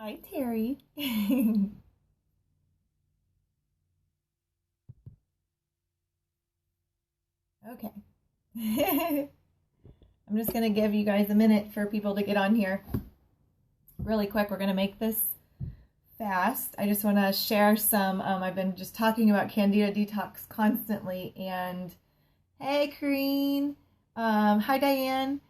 Hi, Terry. Okay. I'm just going to give you guys a minute for people to get on here. Really quick, we're going to make this fast. I just want to share some. I've been just talking about Candida Detox constantly. And hey, Kareen. Hi, Diane.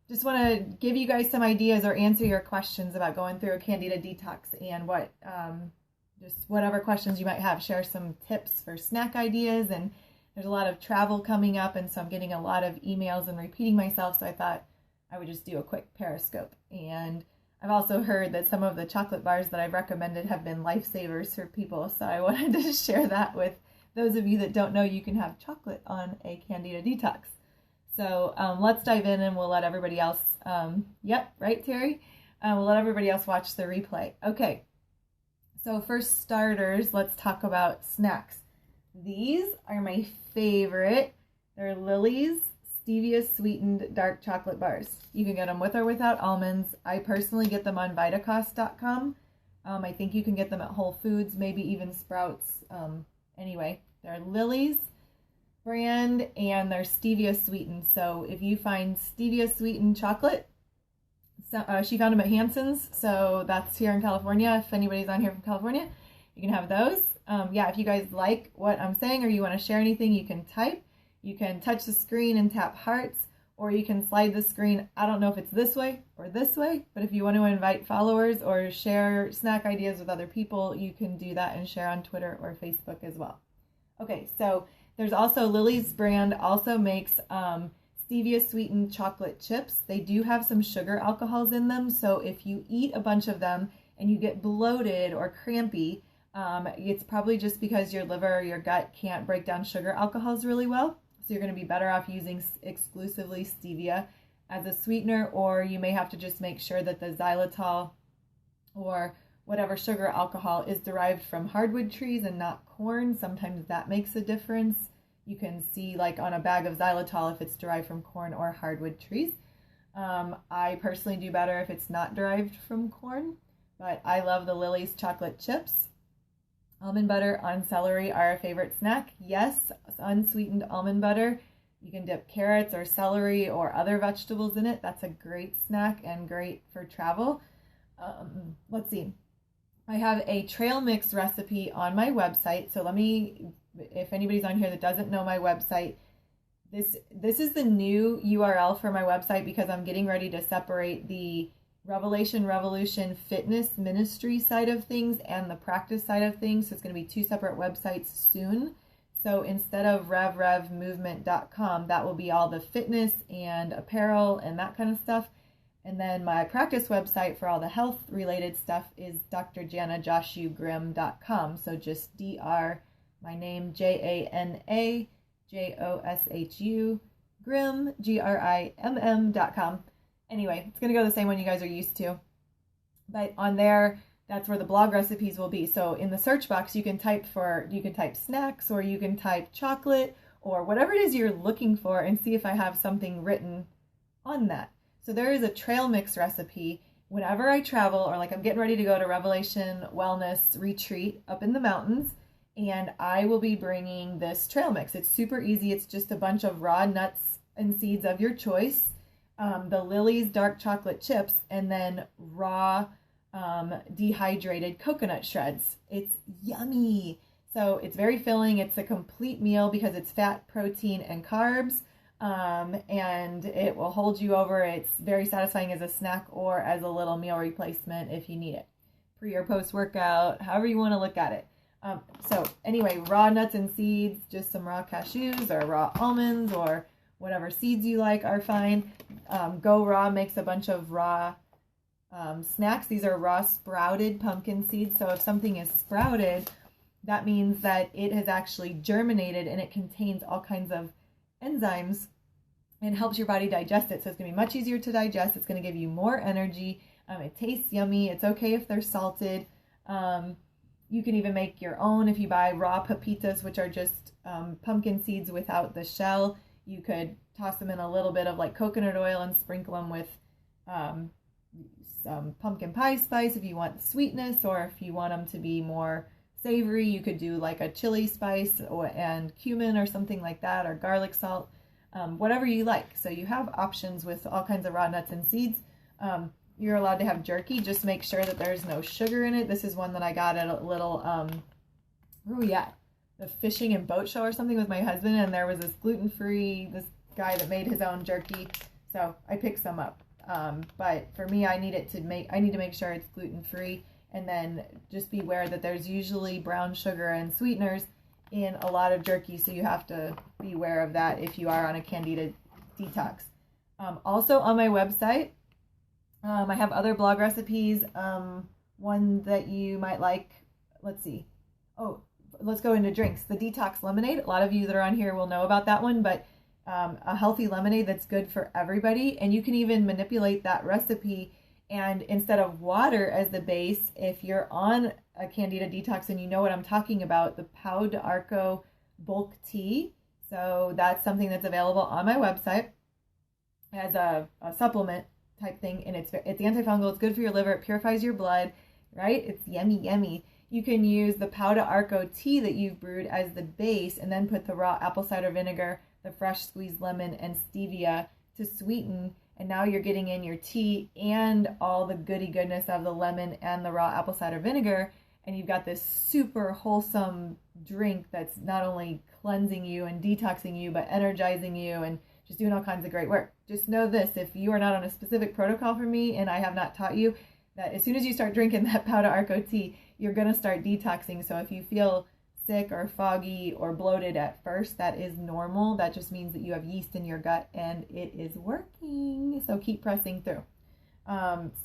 Just want to give you guys some ideas or answer your questions about going through a Candida Detox and what, just whatever questions you might have. Share some tips for snack ideas, and there's a lot of travel coming up, and so I'm getting a lot of emails and repeating myself, so I thought I would just do a quick Periscope. And I've also heard that some of the chocolate bars that I've recommended have been lifesavers for people, so I wanted to share that with those of you that don't know you can have chocolate on a Candida Detox. So let's dive in, and we'll let everybody else, yep, right, Terry? We'll let everybody else watch the replay. Okay, so for starters, let's talk about snacks. These are my favorite. They're Lily's stevia sweetened dark chocolate bars. You can get them with or without almonds. I personally get them on Vitacost.com. I think you can get them at Whole Foods, maybe even Sprouts. Anyway, they're Lily's brand, and they're stevia sweetened. So if you find stevia sweetened chocolate, she found them at Hanson's, so that's here in California. If anybody's on here from California, you can have those. Yeah, if you guys like what I'm saying or you want to share anything, you can type. You can touch the screen and tap hearts, or you can slide the screen. I don't know if it's this way or this way, but if you want to invite followers or share snack ideas with other people, you can do that and share on Twitter or Facebook as well. Okay, so there's also Lily's brand also makes stevia sweetened chocolate chips. They do have some sugar alcohols in them, so if you eat a bunch of them and you get bloated or crampy, it's probably just because your liver or your gut can't break down sugar alcohols really well. So you're going to be better off using exclusively stevia as a sweetener, or you may have to just make sure that the xylitol or whatever sugar alcohol is derived from hardwood trees and not corn. Sometimes that makes a difference. You can see like on a bag of xylitol if it's derived from corn or hardwood trees. I personally do better if it's not derived from corn, but I love the Lily's chocolate chips. Almond butter on celery are a favorite snack. Yes, unsweetened almond butter. You can dip carrots or celery or other vegetables in it. That's a great snack and great for travel. Let's see. I have a trail mix recipe on my website. So if anybody's on here that doesn't know my website, this is the new URL for my website because I'm getting ready to separate the Revolution fitness ministry side of things and the practice side of things. So it's going to be two separate websites soon. So instead of revrevmovement.com, that will be all the fitness and apparel and that kind of stuff. And then my practice website for all the health related stuff is drjanajoshu.com. So just Dr. my name, JANA JOSHU Grimm GRIMM.com. Anyway, it's going to go the same one you guys are used to. But on there, that's where the blog recipes will be. So in the search box, you can type snacks, or you can type chocolate, or whatever it is you're looking for, and see if I have something written on that. So there is a trail mix recipe. Whenever I travel, or like I'm getting ready to go to Revelation Wellness Retreat up in the mountains, and I will be bringing this trail mix. It's super easy. It's just a bunch of raw nuts and seeds of your choice. The Lily's dark chocolate chips, and then raw dehydrated coconut shreds. It's yummy. So it's very filling. It's a complete meal because it's fat, protein, and carbs, and it will hold you over. It's very satisfying as a snack or as a little meal replacement if you need it. Pre or post workout, however you want to look at it. So anyway, raw nuts and seeds, just some raw cashews or raw almonds or whatever seeds you like are fine. Go Raw makes a bunch of raw snacks. These are raw sprouted pumpkin seeds. So if something is sprouted, that means that it has actually germinated and it contains all kinds of enzymes and helps your body digest it. So it's going to be much easier to digest. It's going to give you more energy. It tastes yummy. It's okay if they're salted. You can even make your own if you buy raw pepitas, which are just pumpkin seeds without the shell. You could toss them in a little bit of like coconut oil and sprinkle them with some pumpkin pie spice if you want sweetness, or if you want them to be more savory, you could do like a chili spice and cumin or something like that, or garlic salt, whatever you like. So you have options with all kinds of raw nuts and seeds. You're allowed to have jerky. Just make sure that there's no sugar in it. This is one that I got at a little, where were we at? The fishing and boat show or something with my husband, and there was this gluten-free, this guy that made his own jerky. So I picked some up. But for me, I need to make sure it's gluten-free, and then just be aware that there's usually brown sugar and sweeteners in a lot of jerky, so you have to be aware of that if you are on a Candida detox. Also on my website, I have other blog recipes. One that you might like, let's see. Oh, let's go into drinks. The Detox lemonade. A lot of you that are on here will know about that one, but a healthy lemonade that's good for everybody. And you can even manipulate that recipe, and instead of water as the base, if you're on a Candida detox and you know what I'm talking about, the Pau d'Arco bulk tea. So that's something that's available on my website as a supplement type thing, and it's antifungal, it's good for your liver, it purifies your blood, right? It's yummy. You can use the Pau d'Arco tea that you've brewed as the base, and then put the raw apple cider vinegar, the fresh squeezed lemon, and stevia to sweeten, and now you're getting in your tea and all the goodness of the lemon and the raw apple cider vinegar, and you've got this super wholesome drink that's not only cleansing you and detoxing you, but energizing you and just doing all kinds of great work. Just know this, if you are not on a specific protocol from me and I have not taught you, that as soon as you start drinking that Pau d'Arco tea, you're going to start detoxing. So if you feel sick or foggy or bloated at first, that is normal. That just means that you have yeast in your gut and it is working. So keep pressing through.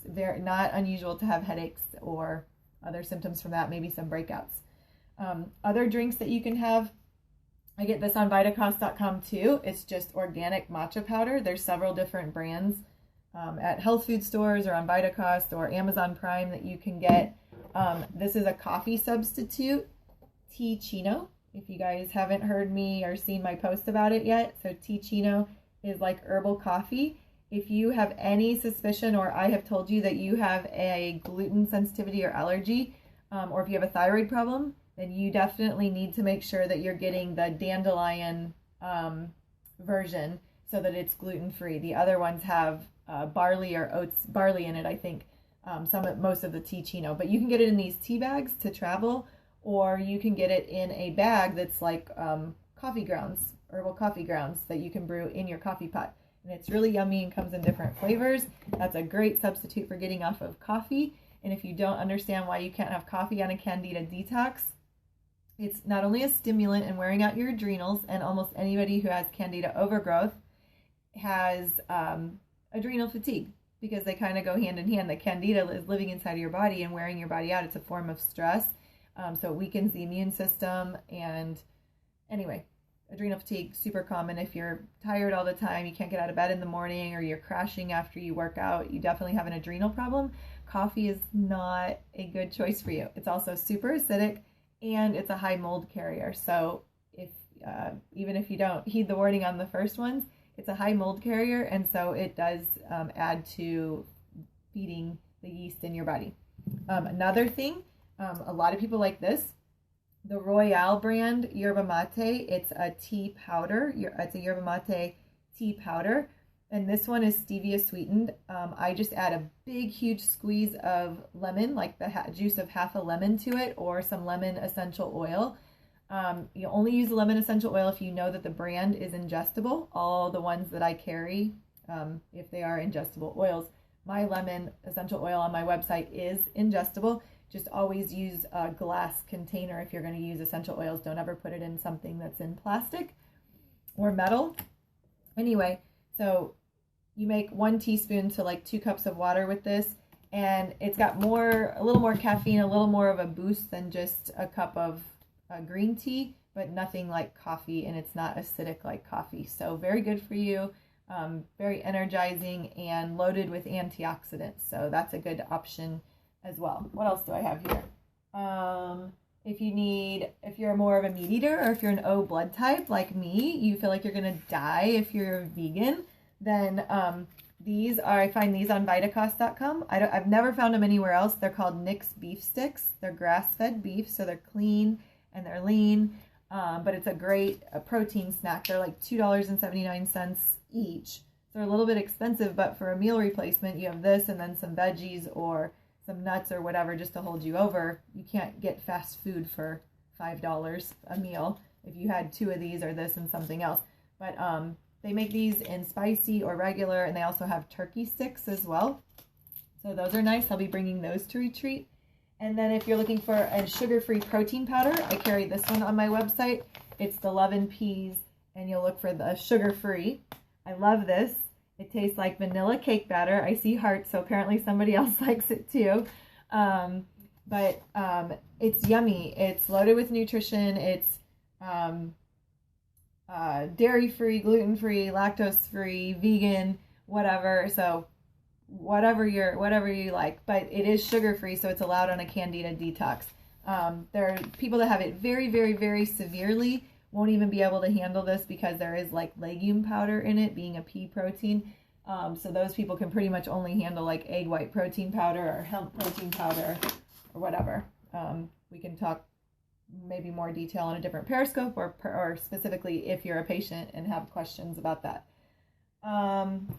They're not unusual to have headaches or other symptoms from that, maybe some breakouts. Other drinks that you can have, I get this on Vitacost.com too. It's just organic matcha powder. There's several different brands at health food stores or on Vitacost or Amazon Prime that you can get. This is a coffee substitute, tea chino. If you guys haven't heard me or seen my post about it yet, so tea chino is like herbal coffee. If you have any suspicion, or I have told you that you have a gluten sensitivity or allergy, or if you have a thyroid problem, then you definitely need to make sure that you're getting the dandelion version so that it's gluten-free. The other ones have barley or oats, barley in it, I think, most of the tea chino. But you can get it in these tea bags to travel, or you can get it in a bag that's like coffee grounds, herbal coffee grounds that you can brew in your coffee pot. And it's really yummy and comes in different flavors. That's a great substitute for getting off of coffee. And if you don't understand why you can't have coffee on a Candida detox, it's not only a stimulant and wearing out your adrenals, and almost anybody who has Candida overgrowth has adrenal fatigue, because they kind of go hand in hand. The Candida is living inside of your body and wearing your body out. It's a form of stress. So it weakens the immune system. And anyway, adrenal fatigue, super common. If you're tired all the time, you can't get out of bed in the morning, or you're crashing after you work out, you definitely have an adrenal problem. Coffee is not a good choice for you. It's also super acidic, and it's a high mold carrier. So if even if you don't heed the warning on the first ones, it's a high mold carrier, and so it does add to feeding the yeast in your body. Another thing, a lot of people like this, the Royale brand yerba mate. It's a tea powder. It's a yerba mate tea powder, and this one is stevia sweetened. I just add a big, huge squeeze of lemon, like the juice of half a lemon to it, or some lemon essential oil. You only use lemon essential oil if you know that the brand is ingestible. All the ones that I carry, if they are ingestible oils, my lemon essential oil on my website is ingestible. Just always use a glass container if you're going to use essential oils. Don't ever put it in something that's in plastic or metal. Anyway, so you make 1 teaspoon to like 2 cups of water with this, and it's got a little more caffeine, a little more of a boost than just a cup of green tea, but nothing like coffee, and it's not acidic like coffee. So very good for you, very energizing, and loaded with antioxidants. So that's a good option as well. What else do I have here? If you're more of a meat eater, or if you're an O blood type like me, you feel like you're gonna die if you're vegan, then I find these on Vitacost.com. I've never found them anywhere else. They're called Nick's Beef Sticks. They're grass-fed beef, so they're clean and they're lean. But it's a great protein snack. They're like $2.79 each. They're a little bit expensive, but for a meal replacement, you have this and then some veggies or some nuts or whatever just to hold you over. You can't get fast food for $5 a meal if you had 2 of these or this and something else. But they make these in spicy or regular, and they also have turkey sticks as well. So those are nice. I'll be bringing those to retreat. And then if you're looking for a sugar-free protein powder, I carry this one on my website. It's the Love and Peas, and you'll look for the sugar-free. I love this. It tastes like vanilla cake batter. I see hearts, so apparently somebody else likes it too. But it's yummy. It's loaded with nutrition. It's dairy-free, gluten-free, lactose-free, vegan, whatever. So whatever you like, but it is sugar-free, so it's allowed on a Candida detox. There are people that have it very, very, very severely won't even be able to handle this because there is like legume powder in it, being a pea protein. So those people can pretty much only handle like egg white protein powder or hemp protein powder or whatever. We can talk maybe more detail on a different Periscope or specifically if you're a patient and have questions about that.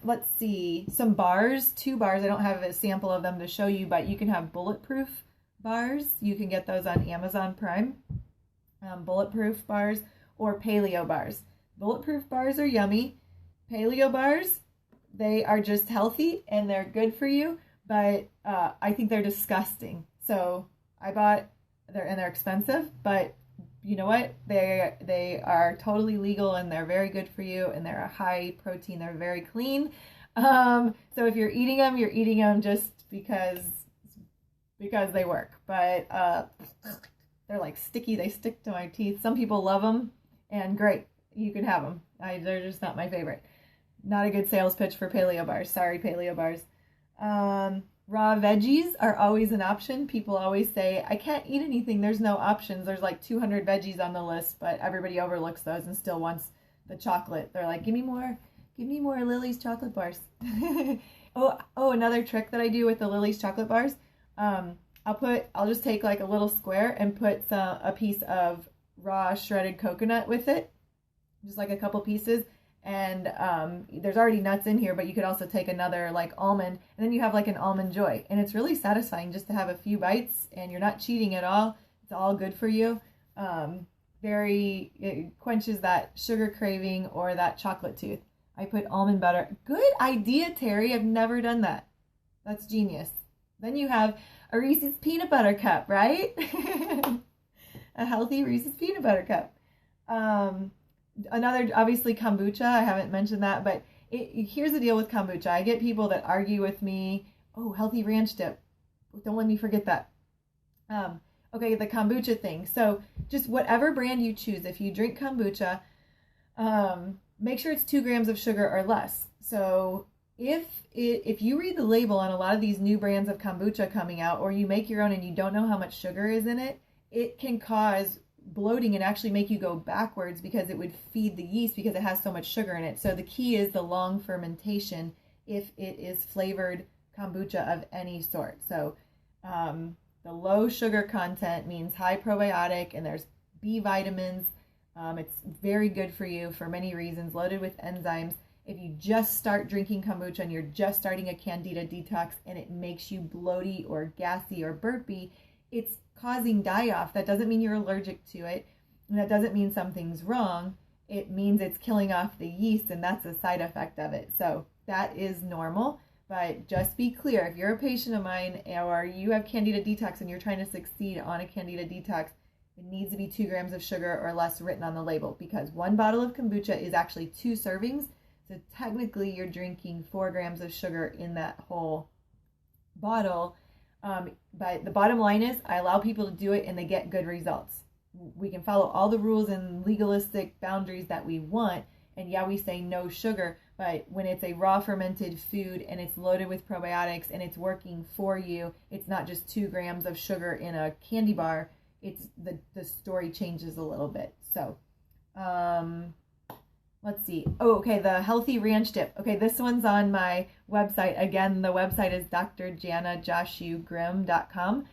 Let's see, some bars, 2 bars. I don't have a sample of them to show you, but you can have bulletproof bars. You can get those on Amazon Prime. Bulletproof bars or paleo bars. Bulletproof bars are yummy. Paleo bars, they are just healthy and they're good for you, but I think they're disgusting. So I bought, they're expensive, but you know what? They are totally legal and they're very good for you and they're a high protein. They're very clean. So if you're eating them just because they work. But they're like sticky. They stick to my teeth. Some people love them, and great, you can have them. They're just not my favorite. Not a good sales pitch for paleo bars. Sorry, paleo bars. Raw veggies are always an option. People always say, I can't eat anything. There's no options. There's like 200 veggies on the list, but everybody overlooks those and still wants the chocolate. They're like, give me more Lily's chocolate bars. Oh, another trick that I do with the Lily's chocolate bars. I'll just take like a little square and put a piece of raw shredded coconut with it. Just like a couple pieces. And there's already nuts in here, but you could also take another like almond, and then you have like an almond joy. And it's really satisfying just to have a few bites, and you're not cheating at all. It's all good for you. It quenches that sugar craving or that chocolate tooth. I put almond butter. Good idea, Terry. I've never done that. That's genius. Then you have a Reese's peanut butter cup, right? A healthy Reese's peanut butter cup. Another, obviously, kombucha. I haven't mentioned that, but here's the deal with kombucha. I get people that argue with me, oh, healthy ranch dip. Don't let me forget that. Okay, the kombucha thing. So just whatever brand you choose, if you drink kombucha, make sure it's 2 grams of sugar or less. So if you read the label on a lot of these new brands of kombucha coming out, or you make your own and you don't know how much sugar is in it, it can cause bloating and actually make you go backwards because it would feed the yeast because it has so much sugar in it. So the key is the long fermentation if it is flavored kombucha of any sort. So the low sugar content means high probiotic, and there's B vitamins. It's very good for you for many reasons, loaded with enzymes. If you just start drinking kombucha and you're just starting a Candida detox and it makes you bloaty or gassy or burpy, it's causing die-off. That doesn't mean you're allergic to it. And that doesn't mean something's wrong. It means it's killing off the yeast, and that's a side effect of it. So that is normal. But just be clear, if you're a patient of mine or you have Candida detox and you're trying to succeed on a Candida detox, it needs to be 2 grams of sugar or less written on the label, because 1 bottle of kombucha is actually 2 servings. So technically you're drinking 4 grams of sugar in that whole bottle. But the bottom line is I allow people to do it and they get good results. We can follow all the rules and legalistic boundaries that we want. And yeah, we say no sugar, but when it's a raw fermented food and it's loaded with probiotics and it's working for you, it's not just 2 grams of sugar in a candy bar. It's the story changes a little bit. So, let's see. Oh, okay, the healthy ranch dip. Okay, this one's on my website. Again, the website is drjanajoshu.grimm.com.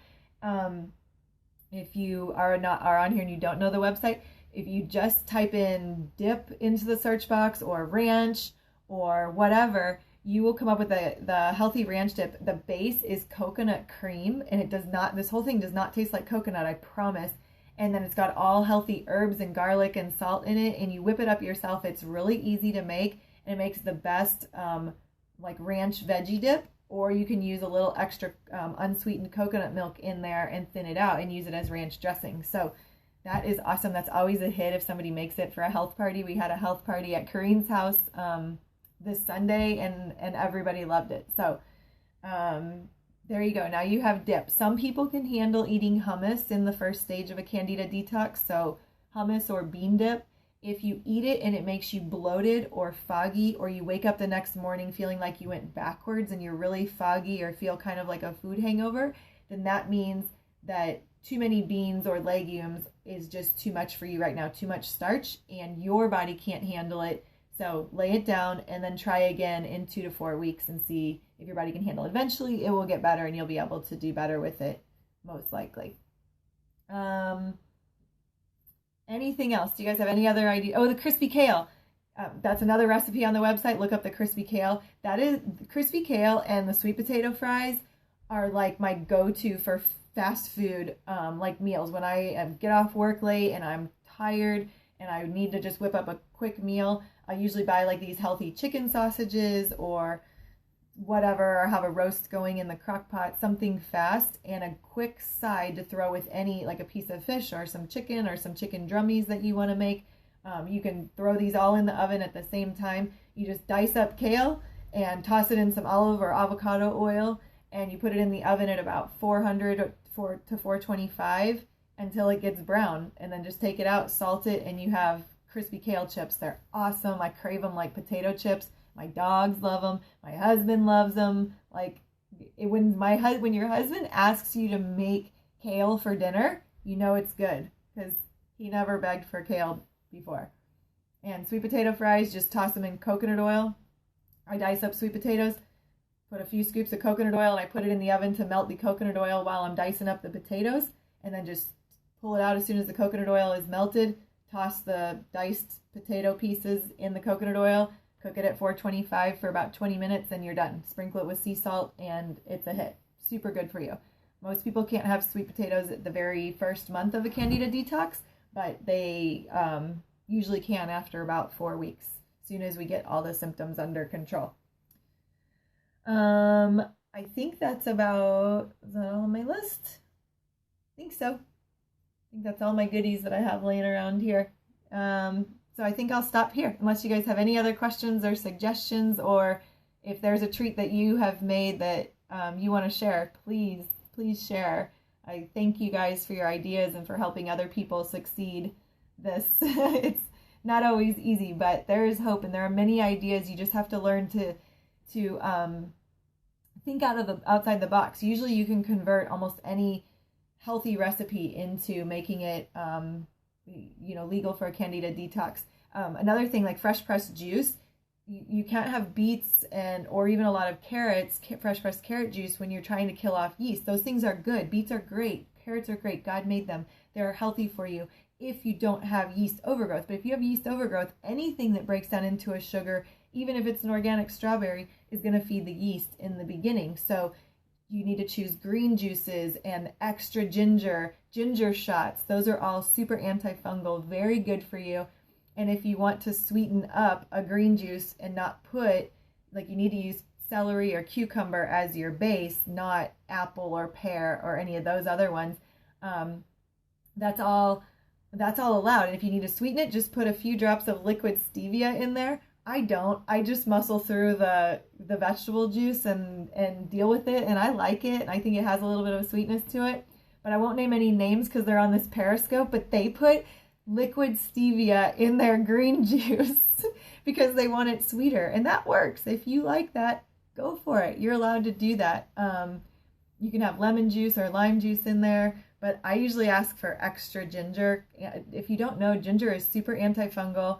If you are on here and you don't know the website, if you just type in dip into the search box or ranch or whatever, you will come up with the healthy ranch dip. The base is coconut cream, and it does not, this whole thing does not taste like coconut, I promise. And then it's got all healthy herbs and garlic and salt in it, and you whip it up yourself. It's really easy to make, and it makes the best like ranch veggie dip. Or you can use a little extra unsweetened coconut milk in there and thin it out and use it as ranch dressing. So that is awesome. That's always a hit if somebody makes it for a health party. We had a health party at Kareen's house this Sunday, and everybody loved it. So there you go. Now you have dip. Some people can handle eating hummus in the first stage of a Candida detox. So hummus or bean dip. If you eat it and it makes you bloated or foggy, or you wake up the next morning feeling like you went backwards and you're really foggy or feel kind of like a food hangover, then that means that too many beans or legumes is just too much for you right now, too much starch, and your body can't handle it. So lay it down and then try again in 2 to 4 weeks and see if your body can handle it. Eventually it will get better and you'll be able to do better with it, most likely. Anything else? Do you guys have any other idea? Oh, the crispy kale. That's another recipe on the website. Look up the crispy kale. That is the crispy kale, and the sweet potato fries are like my go-to for fast food like meals. When I get off work late and I'm tired and I need to just whip up a quick meal, I usually buy like these healthy chicken sausages or whatever, or have a roast going in the crock pot, something fast and a quick side to throw with any, like a piece of fish or some chicken drummies that you want to make. You can throw these all in the oven at the same time. You just dice up kale and toss it in some olive or avocado oil, and you put it in the oven at about 400 to 425 until it gets brown, and then just take it out, salt it, and you have crispy kale chips. They're awesome. I crave them like potato chips. My dogs love them. My husband loves them. Like when your husband asks you to make kale for dinner, you know it's good, because he never begged for kale before. And sweet potato fries, just toss them in coconut oil. I dice up sweet potatoes, put a few scoops of coconut oil, and I put it in the oven to melt the coconut oil while I'm dicing up the potatoes, and then just pull it out as soon as the coconut oil is melted. Toss the diced potato pieces in the coconut oil. Cook it at 425 for about 20 minutes, and you're done. Sprinkle it with sea salt, and it's a hit. Super good for you. Most people can't have sweet potatoes at the very first month of a Candida detox, but they usually can after about 4 weeks, as soon as we get all the symptoms under control. I think that's about, is that all on my list? I think so. I think that's all my goodies that I have laying around here. So I think I'll stop here, unless you guys have any other questions or suggestions, or if there's a treat that you have made that you want to share, please share. I thank you guys for your ideas and for helping other people succeed this. It's not always easy, but there is hope, and there are many ideas. You just have to learn to think outside the box. Usually you can convert almost any healthy recipe into making it legal for a Candida detox. Another thing, like fresh pressed juice, you can't have beets or even a lot of carrots, fresh pressed carrot juice, when you're trying to kill off yeast. Those things are good. Beets are great. Carrots are great. God made them. They're healthy for you if you don't have yeast overgrowth. But if you have yeast overgrowth, anything that breaks down into a sugar, even if it's an organic strawberry, is going to feed the yeast in the beginning. So you need to choose green juices and extra ginger shots. Those are all super antifungal, very good for you. And if you want to sweeten up a green juice and not put, like, you need to use celery or cucumber as your base, not apple or pear or any of those other ones. That's all allowed. And if you need to sweeten it, just put a few drops of liquid stevia in there. I don't. I just muscle through the vegetable juice and deal with it, and I like it, and I think it has a little bit of a sweetness to it. But I won't name any names because they're on this Periscope, but they put liquid stevia in their green juice because they want it sweeter, and that works. If you like that, go for it. You're allowed to do that. You can have lemon juice or lime juice in there, but I usually ask for extra ginger. If you don't know, ginger is super antifungal.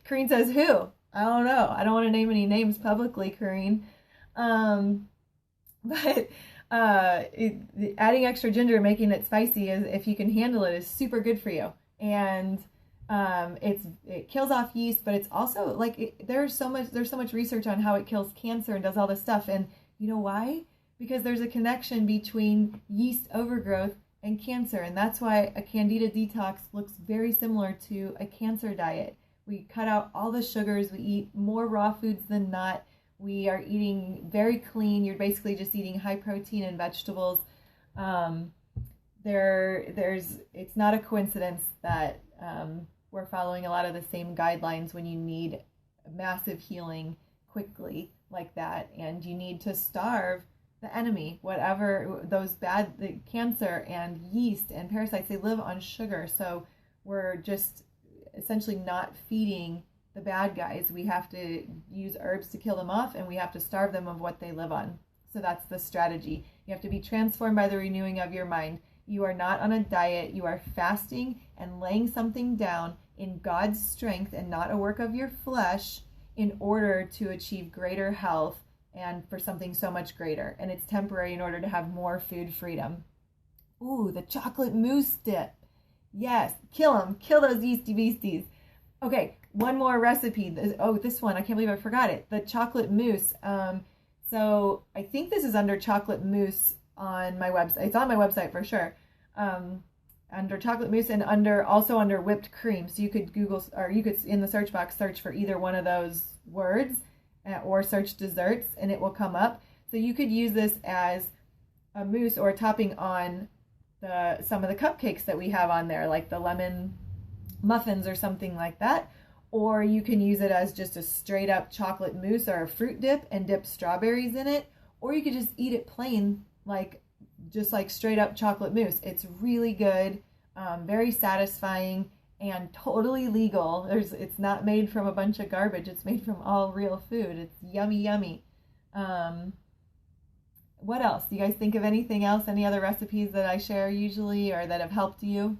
Kareen says, who? I don't know. I don't want to name any names publicly, Kareen. But adding extra ginger, making it spicy, is, if you can handle it, is super good for you. And it kills off yeast, but it's also like there's so much research on how it kills cancer and does all this stuff. And you know why? Because there's a connection between yeast overgrowth and cancer, and that's why a Candida detox looks very similar to a cancer diet. We cut out all the sugars. We eat more raw foods than not. We are eating very clean. You're basically just eating high protein and vegetables. It's not a coincidence that we're following a lot of the same guidelines when you need massive healing quickly like that, and you need to starve the enemy, whatever the cancer and yeast and parasites, they live on sugar. So we're just essentially not feeding the bad guys. We have to use herbs to kill them off, and we have to starve them of what they live on. So that's the strategy. You have to be transformed by the renewing of your mind. You are not on a diet. You are fasting and laying something down in God's strength and not a work of your flesh in order to achieve greater health and for something so much greater. And it's temporary in order to have more food freedom. Ooh, the chocolate mousse dip. Yes, kill them. Kill those yeasty beasties. Okay, one more recipe. This one, I can't believe I forgot it. The chocolate mousse. So I think this is under chocolate mousse on my website. It's on my website for sure. Under chocolate mousse and also under whipped cream. So you could Google, or you could in the search box search for either one of those words, or search desserts, and it will come up. So you could use this as a mousse or a topping on some of the cupcakes that we have on there, like the lemon muffins or something like that. Or you can use it as just a straight up chocolate mousse or a fruit dip and dip strawberries in it. Or you could just eat it plain, just like straight up chocolate mousse. It's really good, very satisfying, and totally legal. It's not made from a bunch of garbage. It's made from all real food. It's yummy, yummy. What else? Do you guys think of anything else? Any other recipes that I share usually or that have helped you?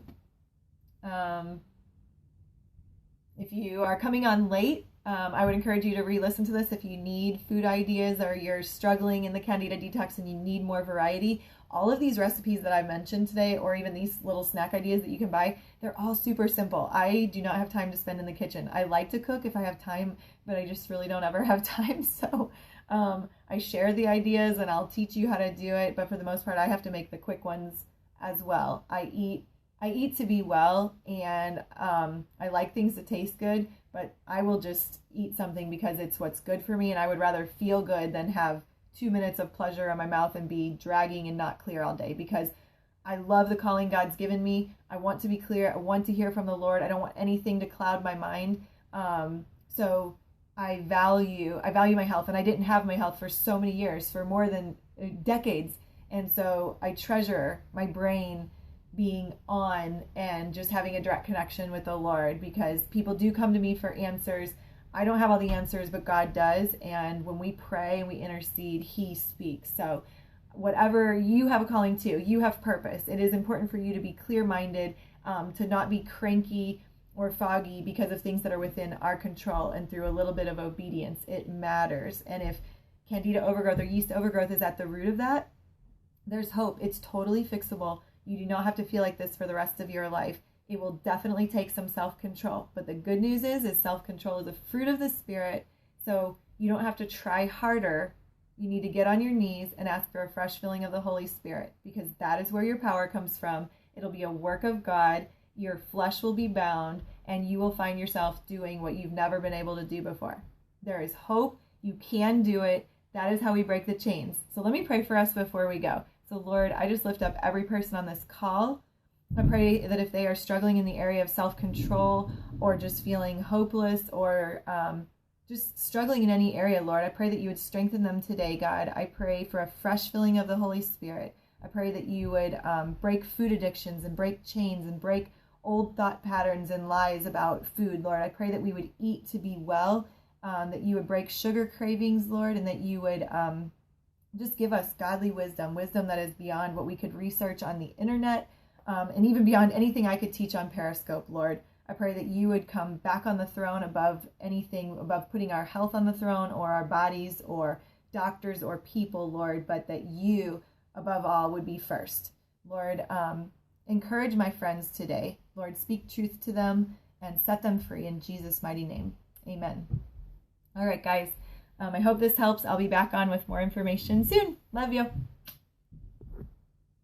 If you are coming on late, I would encourage you to re-listen to this if you need food ideas or you're struggling in the Candida detox and you need more variety. All of these recipes that I mentioned today, or even these little snack ideas that you can buy, they're all super simple. I do not have time to spend in the kitchen. I like to cook if I have time, but I just really don't ever have time. So I share the ideas and I'll teach you how to do it. But for the most part, I have to make the quick ones as well. I eat to be well, and I like things to taste good, but I will just eat something because it's what's good for me, and I would rather feel good than have 2 minutes of pleasure in my mouth and be dragging and not clear all day, because I love the calling God's given me. I want to be clear. I want to hear from the Lord. I don't want anything to cloud my mind. So I value my health, and I didn't have my health for so many years, for more than decades. And so I treasure my brain being on and just having a direct connection with the Lord, because people do come to me for answers. I don't have all the answers, but God does. And when we pray and we intercede, He speaks. So whatever you have a calling to, you have purpose. It is important for you to be clear-minded, to not be cranky or foggy because of things that are within our control, and through a little bit of obedience, it matters. And if Candida overgrowth or yeast overgrowth is at the root of that, there's hope. It's totally fixable. You do not have to feel like this for the rest of your life. It will definitely take some self-control. But the good news is self-control is a fruit of the Spirit. So you don't have to try harder. You need to get on your knees and ask for a fresh filling of the Holy Spirit, because that is where your power comes from. It'll be a work of God. Your flesh will be bound, and you will find yourself doing what you've never been able to do before. There is hope. You can do it. That is how we break the chains. So let me pray for us before we go. So Lord, I just lift up every person on this call. I pray that if they are struggling in the area of self-control, or just feeling hopeless, or just struggling in any area, Lord, I pray that you would strengthen them today, God. I pray for a fresh filling of the Holy Spirit. I pray that you would break food addictions and break chains and break old thought patterns and lies about food, Lord. I pray that we would eat to be well, that you would break sugar cravings, Lord, and that you would just give us godly wisdom that is beyond what we could research on the internet, and even beyond anything I could teach on Periscope, Lord. I pray that you would come back on the throne above anything, above putting our health on the throne or our bodies or doctors or people, Lord, but that you, above all, would be first. Lord, encourage my friends today. Lord, speak truth to them and set them free in Jesus' mighty name. Amen. All right, guys. I hope this helps. I'll be back on with more information soon. Love you.